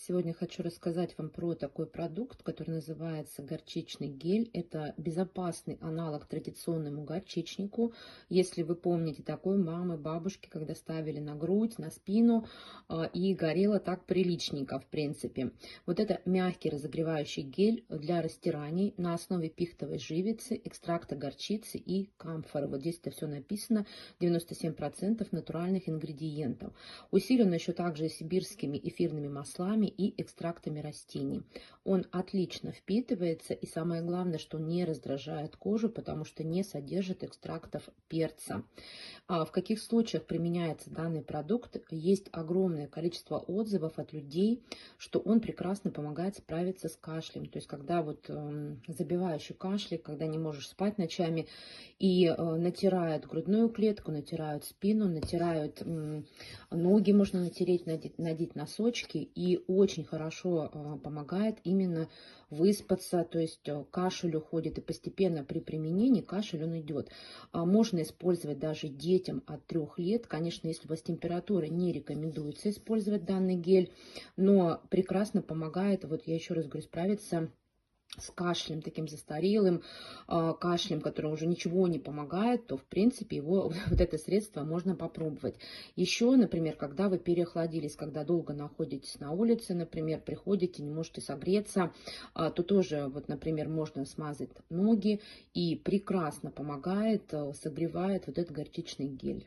Сегодня хочу рассказать вам про такой продукт, который называется горчичный гель. Это безопасный аналог традиционному горчичнику. Если вы помните, такой мамы, бабушки, когда ставили на грудь, на спину, и горело так приличненько, в принципе. Вот это мягкий разогревающий гель для растираний на основе пихтовой живицы, экстракта горчицы и камфоры. Вот здесь это все написано, 97% натуральных ингредиентов. Усилен еще также сибирскими эфирными маслами и экстрактами растений. Он отлично впитывается, и самое главное, что не раздражает кожу, потому что не содержит экстрактов перца. В каких случаях применяется данный продукт? Есть огромное количество отзывов от людей, что он прекрасно помогает справиться с кашлем. То есть, когда вот забивающий кашель, когда не можешь спать ночами, и натирают грудную клетку, натирают спину, натирают ноги, можно натереть, надеть носочки, и очень хорошо помогает именно выспаться, то есть кашель уходит, и постепенно при применении кашель он идет. Можно использовать даже детям от 3 лет. Конечно, если у вас температура, не рекомендуется использовать данный гель, но прекрасно помогает, вот я еще раз говорю, справиться с кашлем таким застарелым, кашлем, который уже ничего не помогает, то в принципе его вот это средство можно попробовать. Еще, например, когда вы переохладились, когда долго находитесь на улице, например, приходите, не можете согреться, то тоже, вот, например, можно смазать ноги, и прекрасно помогает, согревает вот этот горчичный гель.